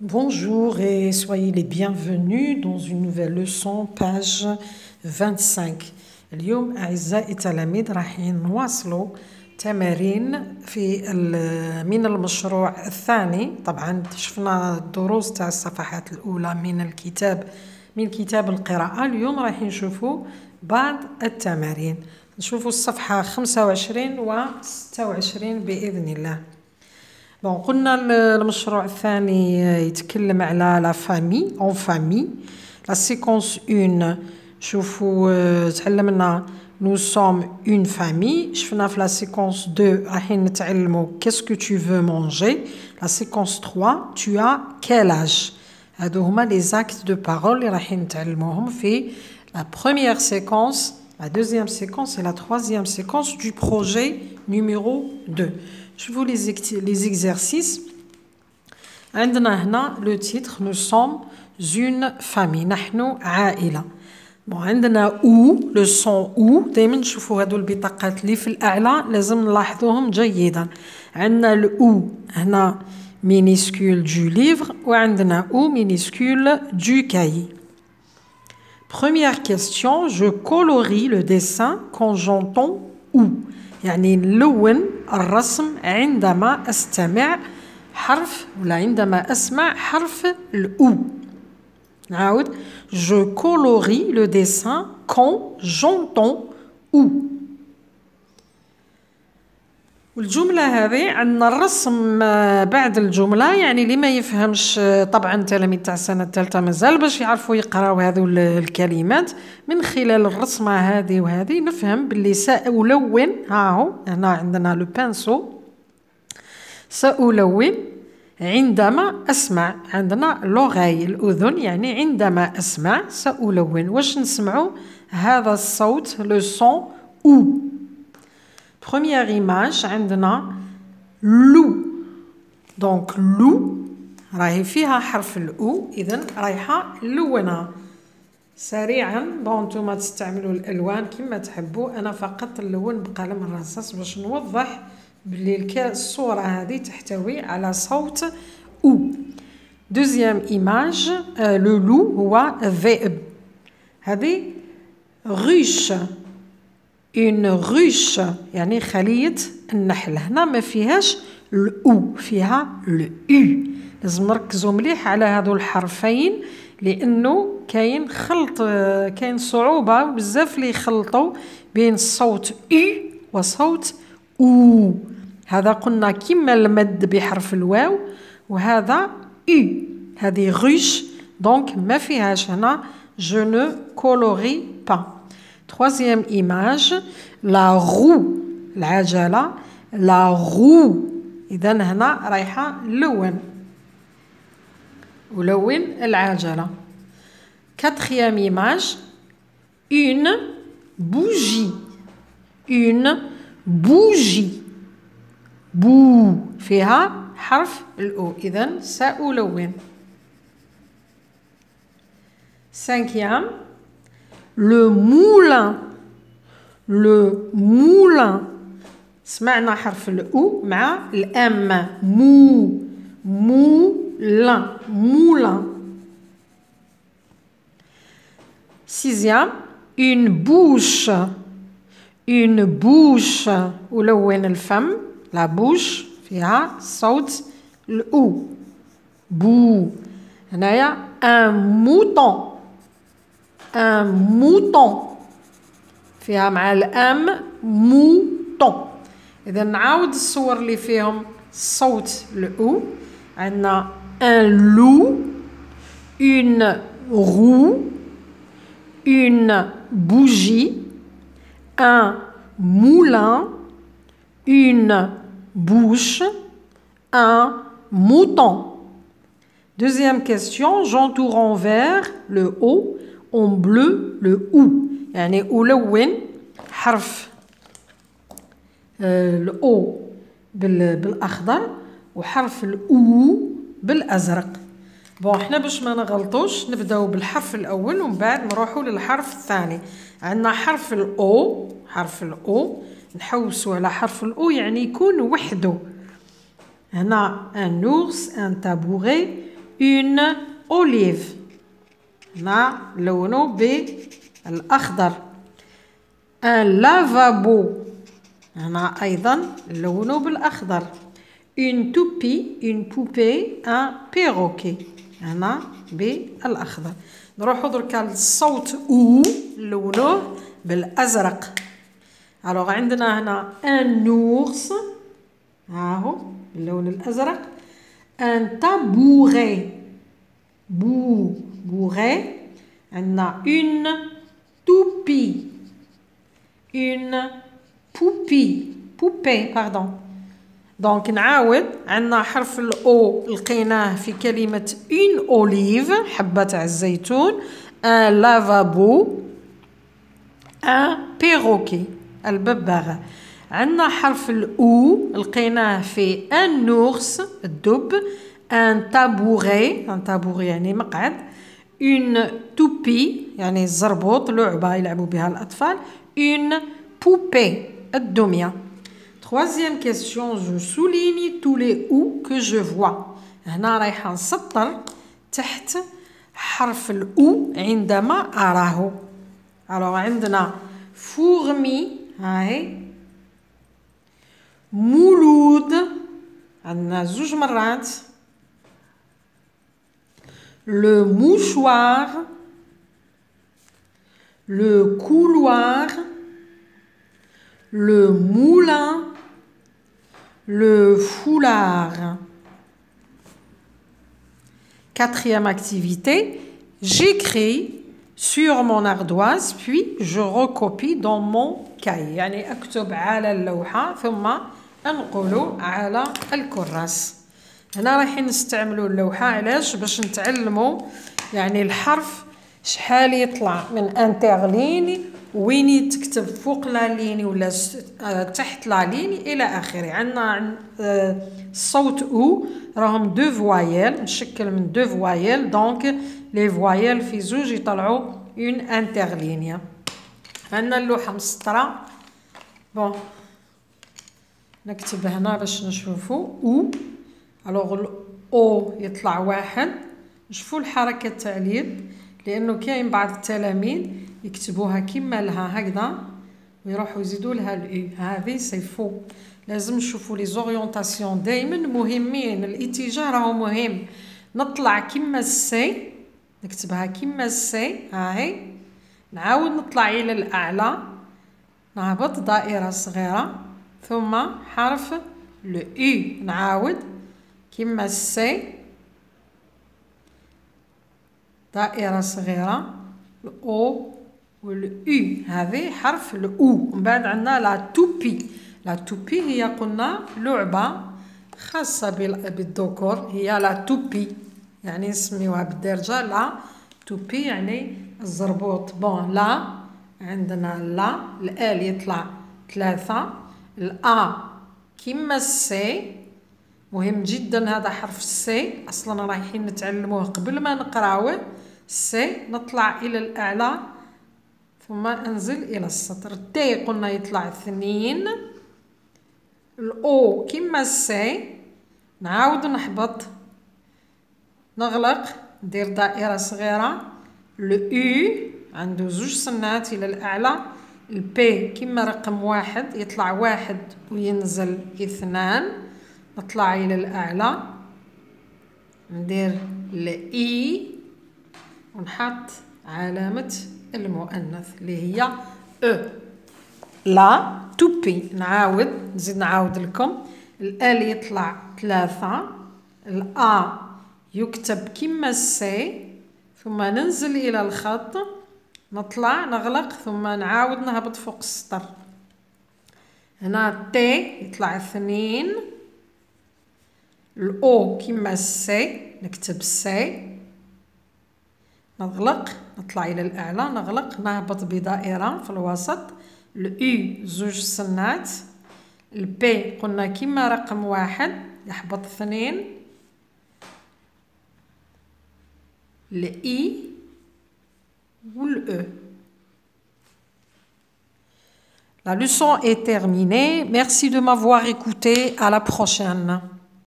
Bonjour et soyez les bienvenus dans une nouvelle leçon, page 25. اليوم أعزائي التلاميذ راح نواصلوا تمارين من المشروع الثاني. طبعا شفنا الدروس تاع الصفحات الأولى من كتاب القراءة. اليوم راح نشوفوا بعض التمارين، نشوفوا الصفحة 25 و 26 بإذن الله. قلنا المشروع الثاني يتكلم على لا فامي اون فامي. لا سيكونس 1 شوفوا تعلمنا nous sommes une famille. شفنا في لا سيكونس 2 راح نتعلموا qu'est-ce que tu veux manger. لا سيكونس 3 tu as quel âge. هادو هما لي زاكت دو بارول اللي راح نتعلموهم في لا première séquence, la deuxième séquence et la troisième séquence du projet numéro 2. Je vous les exercices. عندنا هنا le titre nous sommes une famille. نحن عائلة. عندنا او le son او. دايما نشوفوا هادو البطاقات اللي في الأعلى لازم نلاحظوهم جيدا. عندنا الاو هنا minuscule du livre وعندنا او minuscule du cahier. Première question, je colorie le dessin quand j'entends ou. يعني نلون الرسم عندما أستمع حرف ولا عندما أسمع حرف الأو. نعاود je colorie le dessin quand j'entends ou. والجملة هذه عندنا الرسم بعد الجملة، يعني اللي ما يفهمش طبعا التلاميذ تاع السنة الثالثة مازال باش يعرفوا يقراو هذو الكلمات من خلال الرسمة هذه وهذه نفهم باللي سألون. هاهو هنا عندنا لو بانسو. سألون عندما أسمع. عندنا لوغاي الأذن، يعني عندما أسمع سألون. واش نسمعوا؟ هذا الصوت لو سون أو. Première image عندنا لو. دونك لو راهي فيها حرف الأو، إذن رايحة نلونها سريعا. نتوما تستعملوا الألوان كما تحبوا، أنا فقط نلون بقلم الرصاص باش نوضح بلي الصورة هذه تحتوي على صوت أو. دوزيام إيماج لو لو هو ذئب. هذه غوش. une ruche يعني خلية النحل. هنا ما فيهاش الأو، فيها الأو. لازم نركزوا مليح على هذو الحرفين لأنه كاين خلط، كاين صعوبة بزاف اللي يخلطوا بين الصوت أو وصوت أو. هذا قلنا كما المد بحرف الواو، وهذا أو. هذه غوش دونك ما فيهاش هنا je ne colorie pas. Troisième image, la roue. العجلة la roue. إذن هنا رايحة لون ولون العجلة. Quatrième image, une bougie. une bougie. بو فيها حرف الأو، إذن سألون. Cinquième, le moulin. le moulin. سمعنا حرف الأو مع الأم. مو moulin. moulin. Sixième, une bouche. une bouche. ولون الفم la bouche فيها صوت الأو. بو. هنايا un mouton. un mouton فيها مع الأم mouton. إذا نعاود الصور اللي فيهم صوت الأو. عندنا un loup, une roue, une bougie, un moulin, une bouche, un mouton. Deuxième question, j'entoure en vert le O, en bleu le OU. يعني ألون حرف الأو بالأخضر وحرف الأو بالأزرق. احنا باش ما نغلطوش نبداو بالحرف الأول ومن بعد نروحوا للحرف الثاني. عندنا حرف الأو. حرف الأو نحوسوا على حرف الأو يعني يكون وحده. هنا un ours, un tabouret, une olive. هنا لونه بالأخضر. un lavabo. هنا أيضا لونه بالأخضر. une toupie, une poupée, un perroquet. هنا بالأخضر. نروحو دركا للصوت او لونه بالأزرق. alors عندنا هنا un ours. هاهو اللون الأزرق. un tabouret. bouret. عندنا une toupie. une poupée pardon. دونك نعاود عندنا حرف الأو لقيناه في كلمة une olive حبة تاع الزيتون. un lavabo. un perroquet الببغاء. عندنا حرف الأو لقيناه في un ours الدب. un tabouret يعني مقعد. une toupie يعني الزربوط لعبة يلعبوا بها الأطفال. une poupée الدمية. Troisième question, je souligne tous les ou que je vois. هنا رايحة نسطر تحت حرف الأو عندما أراه. alors عندنا fourmi هاي. مولود عندنا زوج مرات. le mouchoir. le couloir. le moulin. le foulard. Quatrième activité, j'écris sur mon ardoise puis je recopie dans mon cahier. يعني أكتب على اللوحة ثم أنقل على الكراس. هنا رايحين نستعملوا اللوحة علاش؟ باش نتعلموا يعني الحرف شحال يطلع من انترليني وين تكتب فوق لا ليني ولا تحت لا ليني الى اخره. عندنا الصوت او راهم دو فوايل نشكل من دو فوايل دونك لي فوايل في زوج يطلعوا اون انترلينيا. عندنا اللوحه مسطره. بون نكتب هنا باش نشوفوا او. الوغ الاو يطلع واحد. نشوفوا الحركه تاع اليد لانه كاين بعض التلاميذ يكتبوها كما لها هكذا ويروحوا يزيدوا لها الاو. هذه سي فو. لازم نشوفوا لي زوريونطاسيون دائما مهمين. الاتجاه راهو مهم. نطلع كما السي نكتبها كما السي هاهي. نعاود نطلع الى الاعلى نهبط دائره صغيره ثم حرف لو او. نعاود كما السي دائره صغيره الاو والأو. هذه حرف الأو. من بعد عندنا لا توبي. لا توبي هي قلنا لعبة خاصة بالذكور هي لا توبي يعني نسميوها بالدارجة لا توبي يعني الزربوط. بون لا عندنا لا الآل يطلع 3. الأ كيما السي مهم جدا. هذا حرف السي أصلا رايحين نتعلموه قبل ما نقراوه. السي نطلع إلى الأعلى ثم انزل الى السطر. التي قلنا يطلع 2. الاو كيما السي نعاود نهبط نغلق ندير دائره صغيره. لو او عنده زوج سنات الى الاعلى. البي كيما رقم 1 يطلع 1 وينزل 2. نطلع الى الاعلى ندير الاي ونحط علامه المؤنث اللي هي او. لا توبي. نعاود نزيد نعاود لكم. الال يطلع 3. الأ يكتب كما السي ثم ننزل الى الخط نطلع نغلق ثم نعاود نهبط فوق السطر. هنا تي يطلع 2. الاو كما السي نكتب سي نغلق نطلع الى الاعلى نغلق نهبط بدائره في الوسط. الاو زوج سنات. البي قلنا كما رقم 1 يحبط 2. الاي والاو. La leçon est terminée. Merci de m'avoir écouté. À la prochaine.